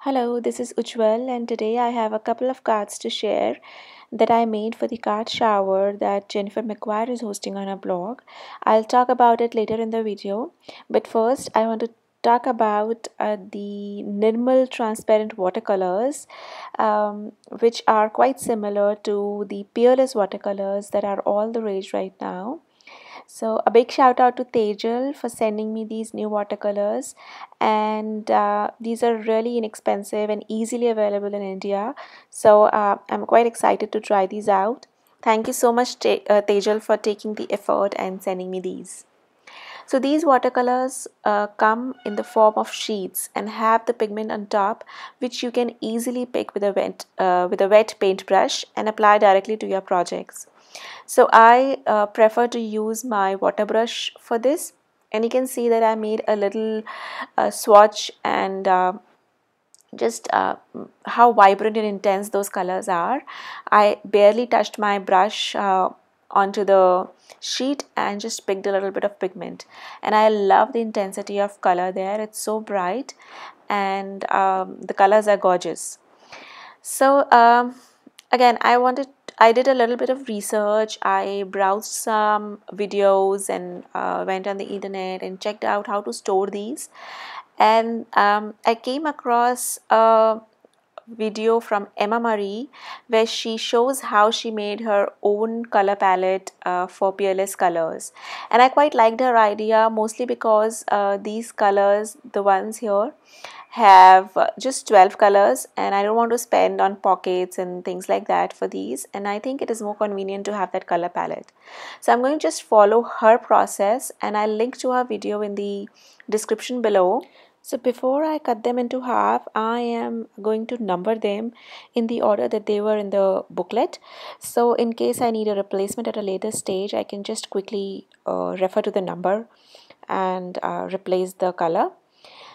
Hello, this is Ujwal, and today I have a couple of cards to share that I made for the card shower that Jennifer McGuire is hosting on her blog. I'll talk about it later in the video, but first I want to talk about the Nirmal Transparent Watercolors, which are quite similar to the Peerless Watercolors that are all the rage right now. So a big shout out to Tejal for sending me these new watercolors, and these are really inexpensive and easily available in India. So I'm quite excited to try these out. Thank you so much, Tejal, for taking the effort and sending me these. So these watercolors come in the form of sheets and have the pigment on top, which you can easily pick with a wet paintbrush and apply directly to your projects. So I prefer to use my Waterbrush for this, and you can see that I made a little swatch and just how vibrant and intense those colors are. I barely touched my brush onto the sheet and just picked a little bit of pigment, and I love the intensity of color there. It's so bright, and the colors are gorgeous. So again, I did a little bit of research. I browsed some videos and went on the internet and checked out how to store these. And I came across a video from Emma Marie where she shows how she made her own color palette for Peerless colors. And I quite liked her idea, mostly because these colors, the ones here, have just 12 colors, and I don't want to spend on pockets and things like that for these, and I think it is more convenient to have that color palette. So I'm going to just follow her process, and I'll link to her video in the description below. So before I cut them into half, I am going to number them in the order that they were in the booklet. So in case I need a replacement at a later stage, I can just quickly refer to the number and replace the color.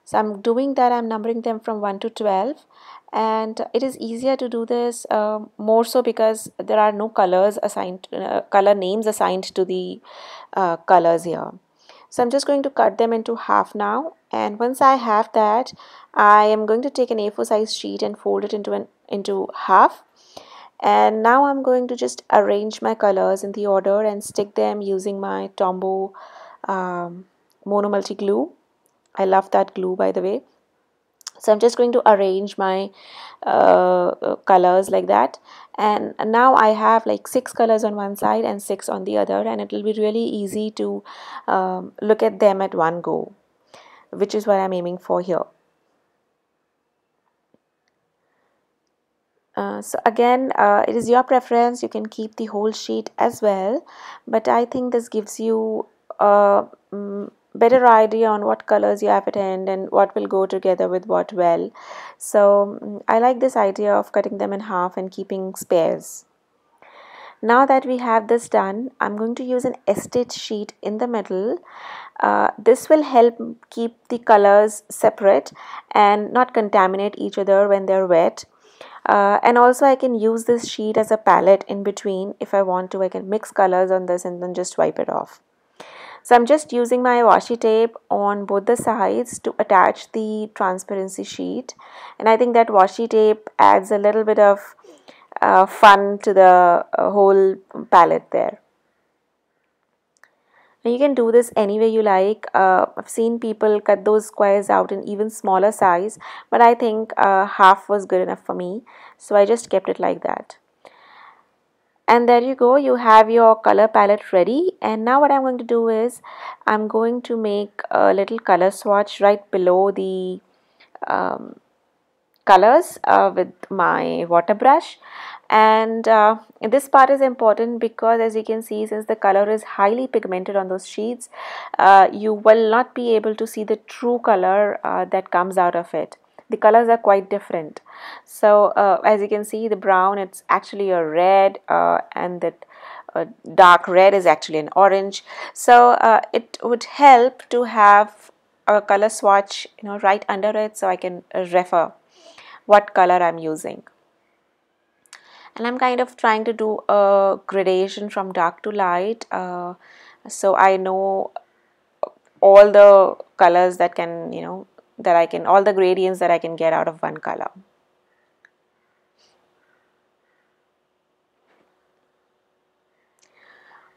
So I'm doing that. I'm numbering them from 1 to 12, and it is easier to do this more so because there are no colors assigned, color names assigned to the colors here. So I'm just going to cut them into half now, and once I have that, I am going to take an A4 size sheet and fold it into half. And now I'm going to just arrange my colors in the order and stick them using my Tombow Mono Multi Glue. I love that glue, by the way. So I'm just going to arrange my colors like that, and now I have like 6 colors on one side and 6 on the other, and it will be really easy to look at them at one go, which is what I'm aiming for here. So again, it is your preference. You can keep the whole sheet as well, but I think this gives you a better idea on what colors you have at end and what will go together with what well. So I like this idea of cutting them in half and keeping spares. Now that we have this done, I'm going to use an estate sheet in the middle. This will help keep the colors separate and not contaminate each other when they're wet. And also I can use this sheet as a palette in between. If I want to, I can mix colors on this and then just wipe it off. So I'm just using my washi tape on both the sides to attach the transparency sheet, and I think that washi tape adds a little bit of fun to the whole palette there. And you can do this any way you like. I've seen people cut those squares out in even smaller size, but I think half was good enough for me, so I just kept it like that. And there you go, you have your color palette ready. And now what I'm going to do is I'm going to make a little color swatch right below the colors with my water brush. And this part is important because, as you can see, since the color is highly pigmented on those sheets, you will not be able to see the true color that comes out of it. The colors are quite different. So as you can see, the brown, it's actually a red, and that dark red is actually an orange. So it would help to have a color swatch, right under it, so I can refer what color I'm using. And I'm kind of trying to do a gradation from dark to light, so I know all the colors that can all the gradients that I can get out of one color.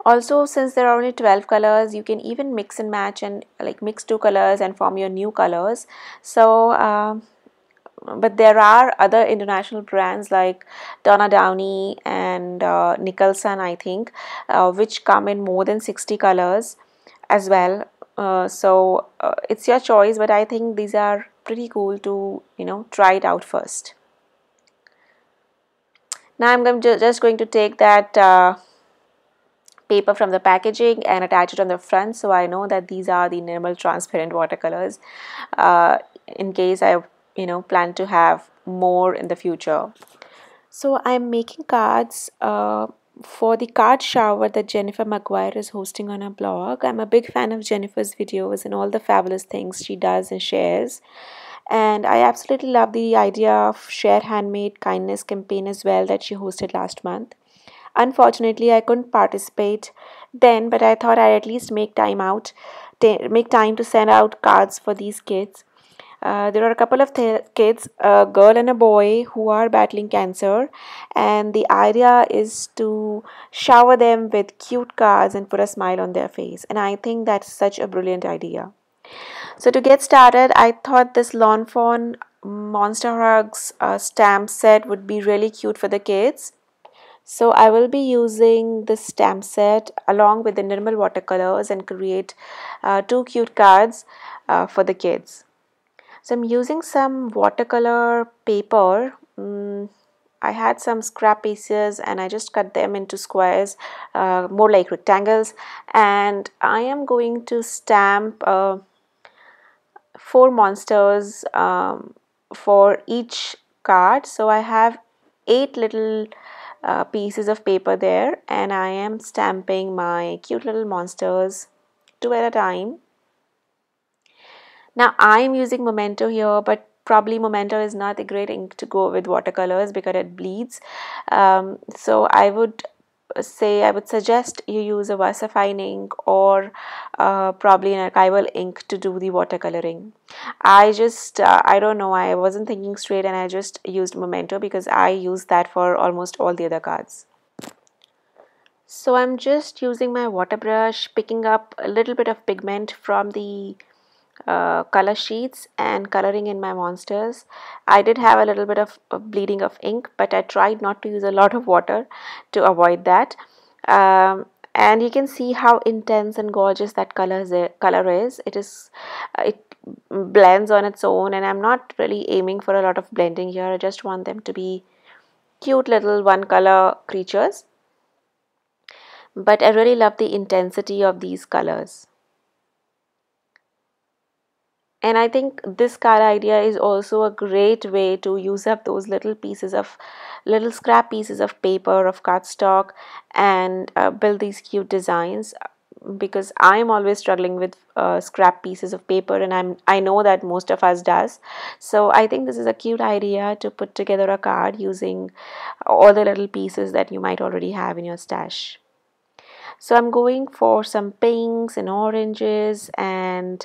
Also, since there are only 12 colors, you can even mix and match and like mix two colors and form your new colors. So but there are other international brands like Donna Downey and Nicholson, I think, which come in more than 60 colors as well. It's your choice, but I think these are pretty cool to, try it out first. Now I'm just going to take that paper from the packaging and attach it on the front, so I know that these are the Nirmal Transparent Watercolors, in case I plan to have more in the future. So I'm making cards for the card shower that Jennifer Maguire is hosting on her blog. I'm a big fan of Jennifer's videos and all the fabulous things she does and shares. And I absolutely love the idea of Share Handmade Kindness campaign as well that she hosted last month. Unfortunately, I couldn't participate then, but I thought I'd at least make time to send out cards for these kids. There are a couple of kids, a girl and a boy, who are battling cancer, and the idea is to shower them with cute cards and put a smile on their face. And I think that's such a brilliant idea. So to get started, I thought this Lawn Fawn Monster Hugs stamp set would be really cute for the kids. So I will be using this stamp set along with the Nirmal watercolors and create two cute cards for the kids. So I'm using some watercolor paper. I had some scrap pieces and I just cut them into squares, more like rectangles. And I am going to stamp 4 monsters for each card. So I have 8 little pieces of paper there, and I am stamping my cute little monsters 2 at a time. Now I'm using Memento here, but probably Memento is not a great ink to go with watercolors because it bleeds. So I would suggest you use a VersaFine ink or probably an archival ink to do the watercoloring. I don't know, I wasn't thinking straight and I just used Memento because I use that for almost all the other cards. So I'm just using my water brush, picking up a little bit of pigment from the color sheets and coloring in my monsters. I did have a little bit of bleeding of ink, but I tried not to use a lot of water to avoid that. And you can see how intense and gorgeous that color is. It blends on its own, and I'm not really aiming for a lot of blending here. I just want them to be cute little one color creatures. But I really love the intensity of these colors. And I think this card idea is also a great way to use up those little scrap pieces of paper, of cardstock, and build these cute designs, because I'm always struggling with scrap pieces of paper, and I know that most of us does. So I think this is a cute idea to put together a card using all the little pieces that you might already have in your stash. So I'm going for some pinks and oranges, and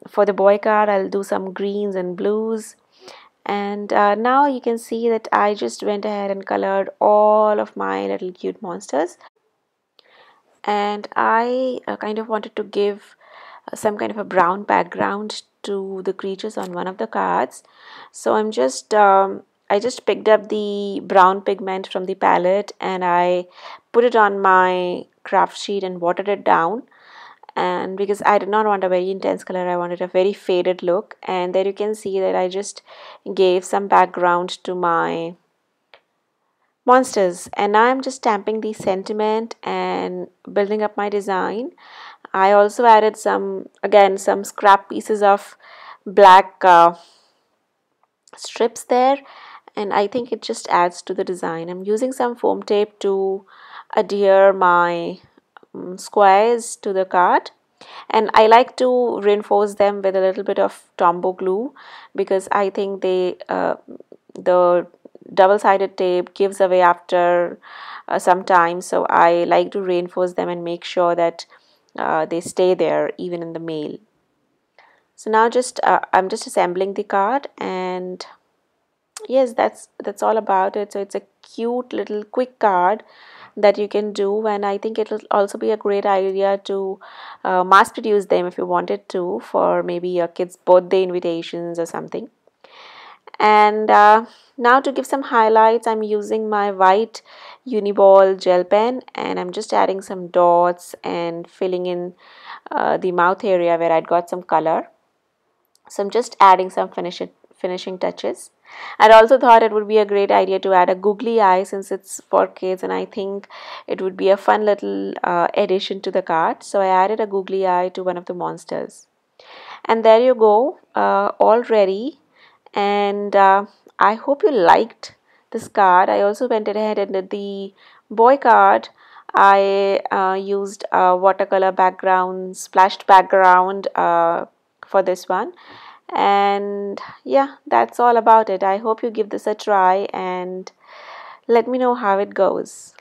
for the boy card I'll do some greens and blues. And now you can see that I just went ahead and colored all of my little cute monsters, and I kind of wanted to give some kind of a brown background to the creatures on one of the cards. So I just picked up the brown pigment from the palette and I put it on my craft sheet and watered it down. And because I did not want a very intense color, I wanted a very faded look. And there you can see that I just gave some background to my monsters, and now I'm just stamping the sentiment and building up my design. I also added some scrap pieces of black strips there, and I think it just adds to the design. I'm using some foam tape to adhere my squares to the card, and I like to reinforce them with a little bit of Tombow glue because I think the double-sided tape gives away after some time, so I like to reinforce them and make sure that they stay there even in the mail. So now I'm just assembling the card, and yes, that's all about it. So it's a cute little quick card that you can do, and I think it'll also be a great idea to mass produce them if you wanted to, for maybe your kids' birthday invitations or something. And now to give some highlights, I'm using my white Uniball gel pen, and I'm just adding some dots and filling in the mouth area where I'd got some color. So I'm just adding some finishing touches. I also thought it would be a great idea to add a googly eye since it's for kids, and I think it would be a fun little addition to the card. So I added a googly eye to one of the monsters. And there you go, all ready. And I hope you liked this card. I also went ahead and did the boy card. I used a watercolor background, splashed background for this one. And yeah, that's all about it. I hope you give this a try and let me know how it goes.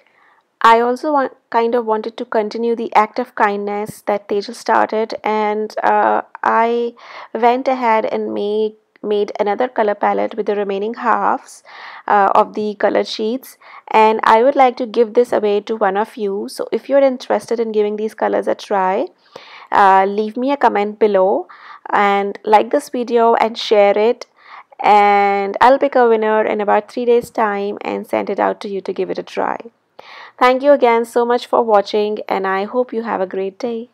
I also kind of wanted to continue the act of kindness that Tejal started, and I went ahead and made another color palette with the remaining halves of the colored sheets, and I would like to give this away to one of you. So if you're interested in giving these colors a try, leave me a comment below and like this video and share it, and I'll pick a winner in about 3 days time and send it out to you to give it a try. Thank you again so much for watching, and I hope you have a great day.